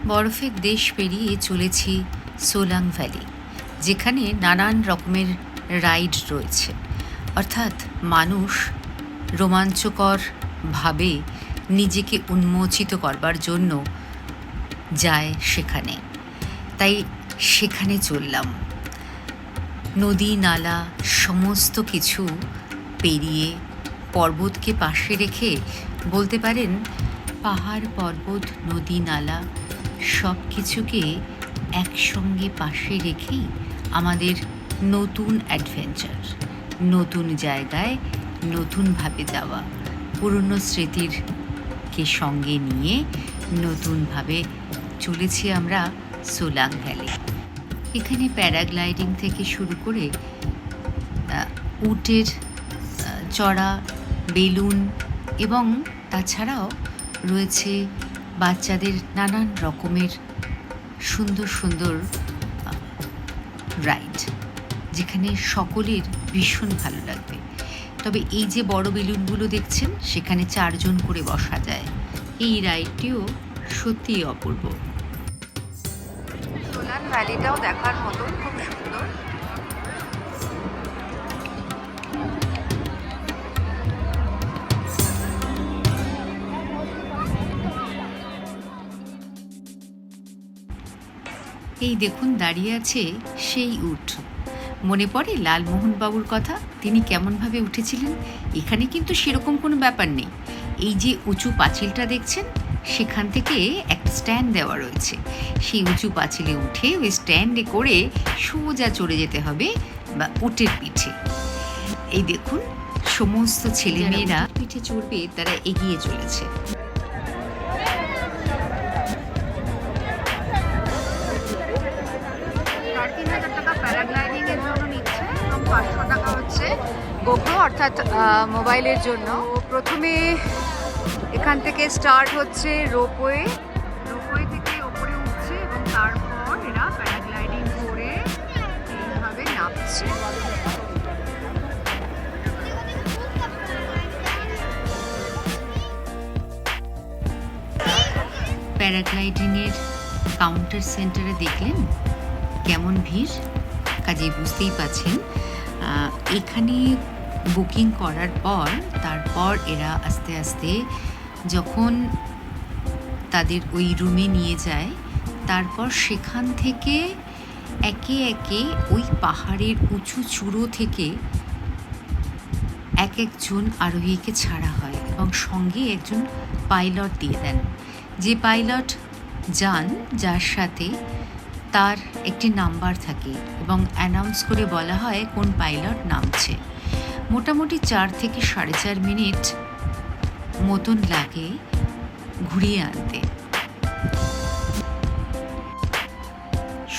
বরফের দেশ পেরিয়ে চলেছি সোলাং ভ্যালি, যেখানে নানান রকমের রাইড রয়েছে। অর্থাৎ মানুষ রোমাঞ্চকরভাবে নিজেকে উন্মোচিত করবার জন্য যায় সেখানে। তাই সেখানে চললাম। নদী নালা সমস্ত কিছু পেরিয়ে, পর্বতকে পাশে রেখে, বলতে পারেন পাহাড় পর্বত নদী নালা সব কিছুকে একসঙ্গে পাশে রেখেই আমাদের নতুন অ্যাডভেঞ্চার, নতুন জায়গায় নতুনভাবে যাওয়া, পুরনো স্মৃতিরকে সঙ্গে নিয়ে নতুনভাবে চলেছি আমরা সোলাং ভ্যালি। এখানে প্যারাগ্লাইডিং থেকে শুরু করে উটের চড়া, বেলুন এবং তাছাড়াও রয়েছে বাচ্চাদের নানান রকমের সুন্দর সুন্দর রাইড, যেখানে সকলের ভীষণ ভালো লাগবে। তবে এই যে বড় বেলুনগুলো দেখছেন, সেখানে 4 জন করে বসা যায়। এই রাইডটিও সত্যিই অপূর্ব। সোলাং ভ্যালিটাও দেখার মতো, খুব সুন্দর। এই দেখুন দাঁড়িয়ে আছে সেই উট। মনে পড়ে লালমোহনবাবুর কথা, তিনি কেমনভাবে উঠেছিলেন। এখানে কিন্তু সেরকম কোনো ব্যাপার নেই। এই যে উঁচু পাঁচিলটা দেখছেন, সেখান থেকে একটা স্ট্যান্ড দেওয়া রয়েছে। সেই উঁচু পাঁচিলে উঠে ওই স্ট্যান্ডে করে সোজা চড়ে যেতে হবে বা উটের পিঠে। এই দেখুন সমস্ত ছেলেমেয়েরা পিঠে চড়বে, তারা এগিয়ে চলেছে। প্যারাগ্লাইডিংয়ের জন্য নিচ্ছে এবং 500 টাকা হচ্ছে গোপ্রো অর্থাৎ মোবাইলের জন্য। প্রথমে এখান থেকে স্টার্ট হচ্ছে রোপওয়ে থেকে ওপরে উঠছে এবং তারপর এরা প্যারাগ্লাইডিং করে এইভাবে নামছে। প্যারাগ্লাইডিংয়ের কাউন্টার সেন্টারে দেখলেন কেমন ভিড়, কাজে বুঝতেই পাচ্ছেন। এখানে বুকিং করার পর তারপর এরা আস্তে আস্তে যখন তাদের ওই রুমে নিয়ে যায়, তারপর সেখান থেকে একে একে ওই পাহাড়ের উঁচু চূড়ো থেকে এক একজন আরোহীকে ছাড়া হয় এবং সঙ্গে একজন পাইলট দিয়ে দেন। যে পাইলট যান, যার সাথে তার একটি নাম্বার থাকে এবং অ্যানাউন্স করে বলা হয় কোন পাইলট নামছে। মোটামুটি 4 থেকে 4.5 মিনিট মতন লাগে ঘুরিয়ে আনতে।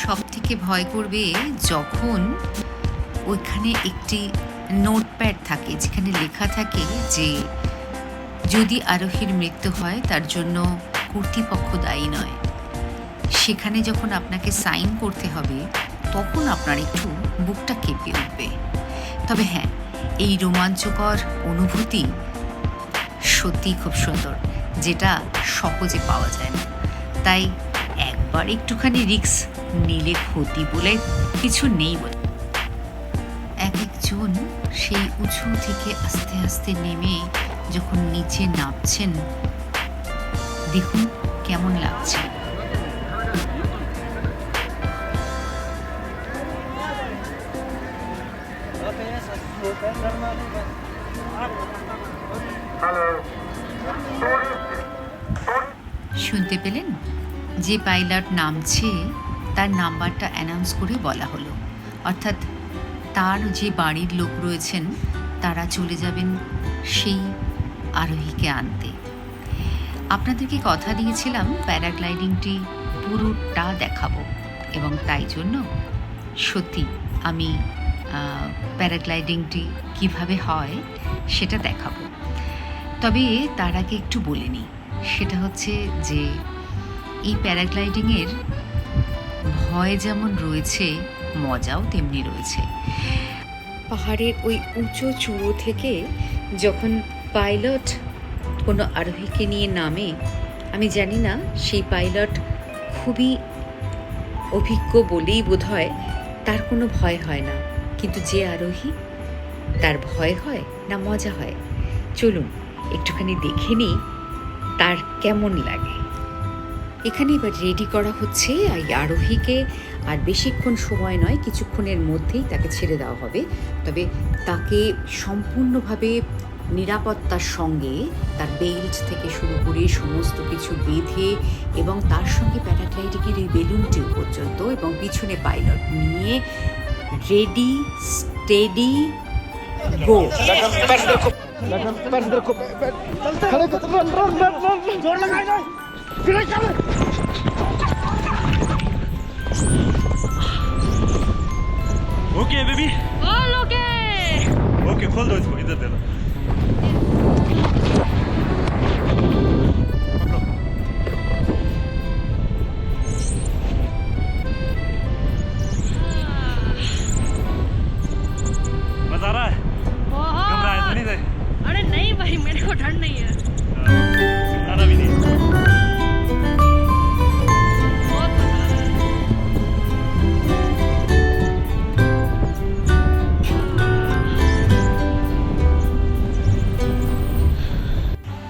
সব থেকে ভয় করবে যখন ওইখানে একটি নোটপ্যাড থাকে, যেখানে লেখা থাকে যে যদি আরোহীর মৃত্যু হয় তার জন্য কর্তৃপক্ষ দায়ী নয়। সেখানে যখন আপনাকে সাইন করতে হবে, তখন আপনার একটু বুকটা কেঁপে উঠবে। তবে হ্যাঁ, এই রোমাঞ্চকর অনুভূতি সত্যিই খুব সুন্দর, যেটা সহজে পাওয়া যায় না। তাই একবার একটুখানি রিস্ক নিলে ক্ষতি বলে কিছু নেই বলে। এক একজন সেই উঁচু থেকে আস্তে আস্তে নেমে যখন নিচে নামছেন, দেখুন কেমন লাগছে। শুনতে পেলেন? যে পাইলট নামছে তার নাম্বারটা অ্যানাউন্স করে বলা হলো। অর্থাৎ তার যে বাড়ির লোক রয়েছেন, তারা চলে যাবেন সেই আরোহীকে আনতে। আপনাদেরকে কথা দিয়েছিলাম প্যারাগ্লাইডিংটি পুরোটা দেখাবো, এবং তাই জন্য সত্যি আমি প্যারাগ্লাইডিংটি কিভাবে হয় সেটা দেখাবো। তবে তার আগে একটু বলে নিই, সেটা হচ্ছে যে এই প্যারাগ্লাইডিংয়ের ভয় যেমন রয়েছে, মজাও তেমনি রয়েছে। পাহাড়ের ওই উঁচু চূড়ো থেকে যখন পাইলট কোনো আরোহীকে নিয়ে নামে, আমি জানি না সেই পাইলট খুবই অভিজ্ঞ বলেই বোধহয় তার কোনো ভয় হয় না, কিন্তু যে আরোহী তার ভয় হয় না মজা হয়, চলুন একটুখানি দেখে নিই তার কেমন লাগে। এখানে এবার রেডি করা হচ্ছে এই আরোহীকে, আর বেশিক্ষণ সময় নয়, কিছুক্ষণের মধ্যেই তাকে ছেড়ে দেওয়া হবে। তবে তাকে সম্পূর্ণভাবে নিরাপত্তার সঙ্গে তার বেল্ট থেকে শুরু করে সমস্ত কিছু বেঁধে এবং তার সঙ্গে প্যারাগ্লাইডিংয়ের এই বেলুনটি পর্যন্ত এবং পিছনে পাইলট নিয়ে ready steady go. Okay baby, बोल ओके। ओके खोल दो इसको, इधर दे दो। पकड़ो। मजा आ रहा है? घबराए तो नहीं थे? अरे नहीं भाई, मेरे को डर नहीं है। घबराना भी नहीं। बहुत मजा आ रहा है।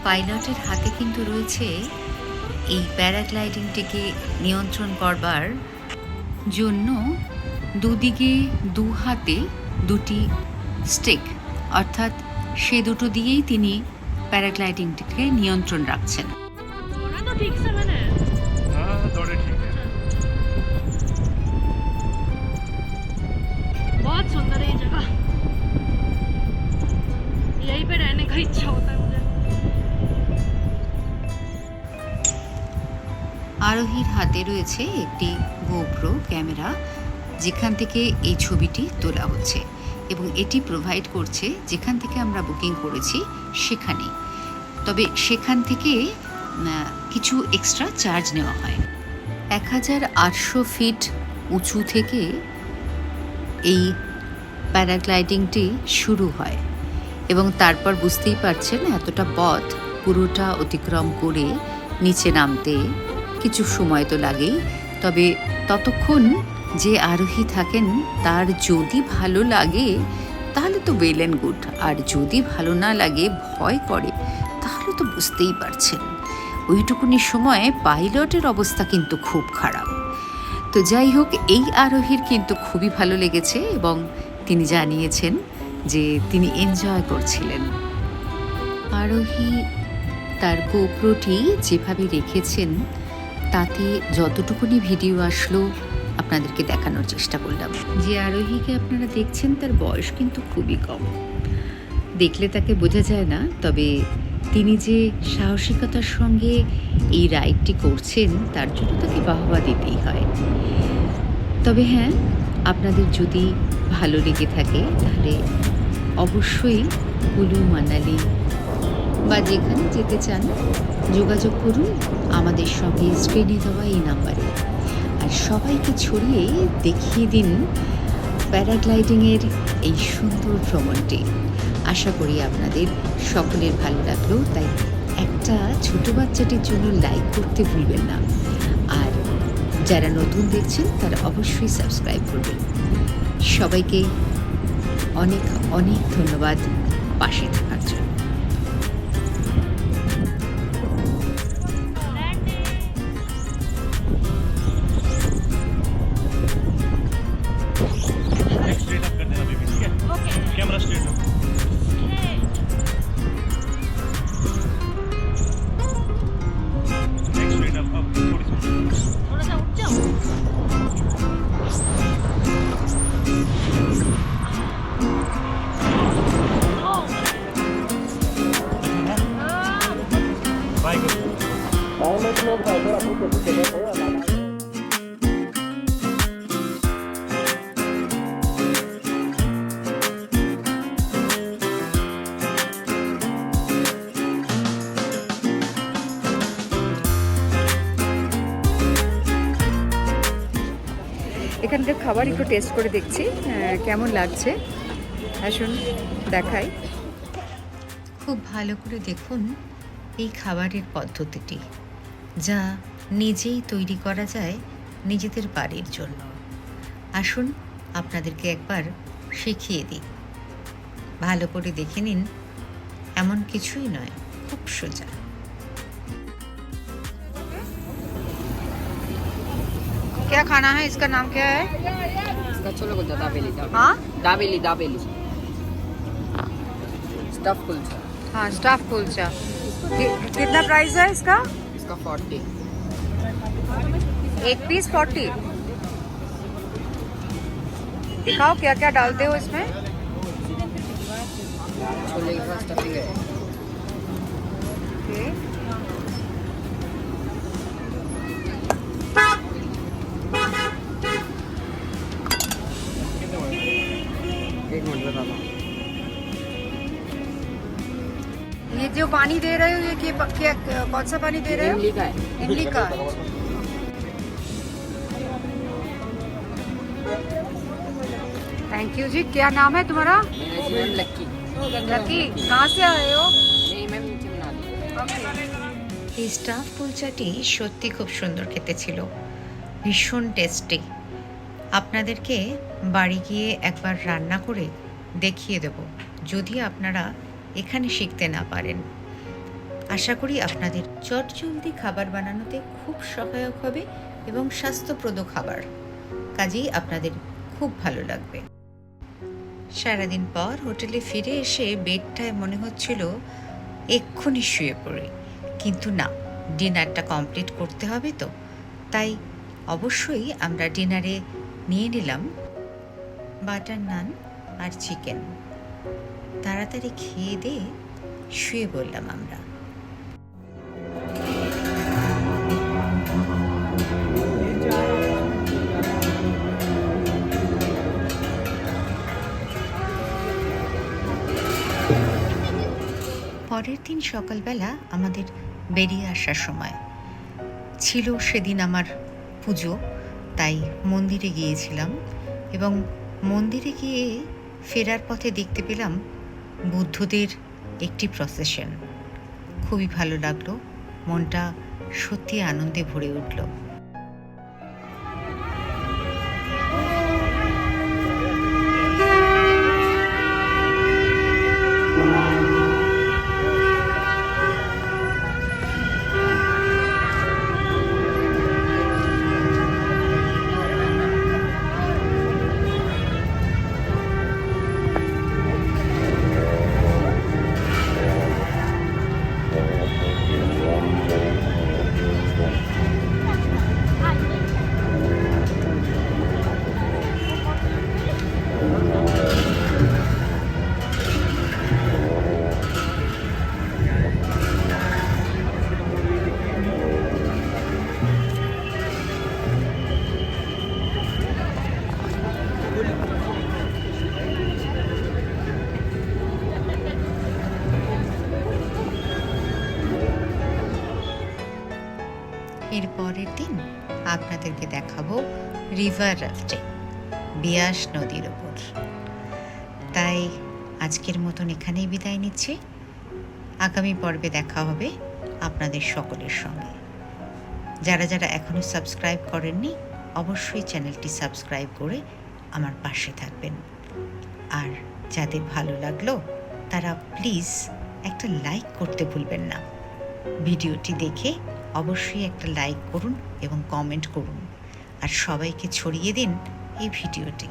পাইলটের হাতে কিন্তু রয়েছে এই প্যারাগ্লাইডিংটিকে নিয়ন্ত্রণ করবার জন্য দুদিকে দু হাতে দুটি স্টিক, অর্থাৎ সে দুটো দিয়েই তিনি প্যারাগ্লাইডিংটিকে নিয়ন্ত্রণ রাখছেন। दौड़ा तो ठीक से मैंने। हाँ दौड़े ठीक है। बहुत सुंदर है ये जगह, यहीं पे रहने का इच्छा होता है मुझे। আরোহীর হাতে রয়েছে একটি গোপ্রো ক্যামেরা, যেখান থেকে এই ছবিটি তোলা হচ্ছে এবং এটি প্রোভাইড করছে যেখান থেকে আমরা বুকিং করেছি সেখানেই। তবে সেখান থেকে কিছু এক্সট্রা চার্জ নেওয়া হয়। 1800 ফিট উঁচু থেকে এই প্যারাগ্লাইডিংটি শুরু হয় এবং তারপর বুঝতেই পারছেন এতটা পথ পুরোটা অতিক্রম করে নিচে নামতে কিছু সময় তো লাগেই। তবে ততক্ষণ যে আরোহী থাকেন তার যদি ভালো লাগে তাহলে তো ওয়েল অ্যান্ড গুড, আর যদি ভালো না লাগে, ভয় করে, তাহলে তো বুঝতেই পারছেন ওইটুকুনি সময়ে পাইলটের অবস্থা কিন্তু খুব খারাপ। তো যাই হোক, এই আরোহীর কিন্তু খুবই ভালো লেগেছে এবং তিনি জানিয়েছেন যে তিনি এনজয় করছিলেন। আরোহী তার গোপ্রোটি যেভাবে রেখেছেন তাতে যতটুকুনি ভিডিও আসলো আপনাদেরকে দেখানোর চেষ্টা করলাম। যে আরোহীকে আপনারা দেখছেন তার বয়স কিন্তু খুবই কম, দেখলে তাকে বোঝা যায় না, তবে তিনি যে সাহসিকতার সঙ্গে এই রাইডটি করছেন তার জন্য তাকে বাহবা দিতেই হয়। তবে হ্যাঁ, আপনাদের যদি ভালো লেগে থাকে তাহলে অবশ্যই কুলু মানালি বা যেখানে যেতে চান যোগাযোগ করুন আমাদের সঙ্গে স্ক্রিনে দেওয়া এই নাম্বারে, আর সবাইকে ছড়িয়ে দেখিয়ে দিন প্যারাগ্লাইডিংয়ের এই সুন্দর ভ্রমণটি। আশা করি আপনাদের সকলের ভালো লাগলো, তাই একটা ছোট বাচ্চাটির জন্য লাইক করতে ভুলবেন না, আর যারা নতুন দেখছেন তারা অবশ্যই সাবস্ক্রাইব করবেন। সবাইকে অনেক অনেক ধন্যবাদ পাশে থাকার জন্য। स्ट्रेट अप कर देना बेबी, ठीक है? Okay camera straight up. Straight up, अब थोड़ी सी थोड़ा सा उठ जाओ। बाय करो। এখানকার খাবার একটু টেস্ট করে দেখছি কেমন লাগছে। আসুন দেখাই। খুব ভালো করে দেখুন এই খাবারের পদ্ধতিটি, যা নিজেই তৈরি করা যায় নিজেদের বাড়ির জন্য। আসুন আপনাদেরকে একবার শিখিয়ে দিই। ভালো করে দেখে নিন, এমন কিছুই নয়, খুব সোজা। क्या खाना है, इसका नाम क्या है? इसका छोले कुलचा दाबेली हाँ दाबेली दाबेली स्टफ कुलचा हाँ, स्टाफ कुलचा। कितना प्राइस है इसका? इसका 40 एक पीस 40। दिखाओ क्या क्या डालते हो इसमें। छोले के साथ स्टफिंग है ओके, एक मिनट बताता हूँ ये जो पानी दे रहे हो, ये क्या कौन सा पानी दे रहे हो? इमली का है इमली का। थैंक यू जी। क्या नाम है तुम्हारा? मेरा मैम लक्की लकी। कहाँ से आए हो? नहीं मैम नीचे बना दी এই স্টাফ কুলচাটি সত্যি খুব সুন্দর খেতে ছিল, ভীষণ টেস্টি। আপনাদেরকে বাড়ি গিয়ে একবার রান্না করে দেখিয়ে দেব, যদি আপনারা এখানে শিখতে না পারেন। আশা করি আপনাদের চটজলদি খাবার বানানোতে খুব সহায়ক হবে এবং স্বাস্থ্যপ্রদ খাবার, কাজেই আপনাদের খুব ভালো লাগবে। সারাদিন পর হোটেলে ফিরে এসে বেডটায় মনে হচ্ছিল এক্ষুনি শুয়ে পড়ি, কিন্তু না, ডিনারটা কমপ্লিট করতে হবে তো। তাই অবশ্যই আমরা ডিনারে নিয়ে নিলাম বাটার নান আর চিকেন। তাড়াতাড়ি খেয়ে দিয়ে শুয়ে পড়লাম আমরা। পরের দিন সকালবেলা আমাদের বেরিয়ে আসার সময় ছিল। সেদিন আমার পুজো, তাই মন্দিরে গিয়েছিলাম এবং মন্দিরে গিয়ে ফেরার পথে দেখতে পেলাম বুদ্ধদের একটি প্রসেশন। খুবই ভালো লাগলো, মনটা সত্যি আনন্দে ভরে উঠল। এর পরের দিন আপনাদেরকে দেখাবো রিভার রাফটিং, বিয়াস নদীর ওপর। তাই আজকের মতন এখানেই বিদায় নিচ্ছি। আগামী পর্বে দেখা হবে আপনাদের সকলের সঙ্গে। যারা যারা এখনও সাবস্ক্রাইব করেননি, অবশ্যই চ্যানেলটি সাবস্ক্রাইব করে আমার পাশে থাকবেন। আর যাদের ভালো লাগলো তারা প্লিজ একটা লাইক করতে ভুলবেন না। ভিডিওটি দেখে অবশ্যই একটা লাইক করুন এবং কমেন্ট করুন, আর সবাইকে ছড়িয়ে দিন এই ভিডিওটি।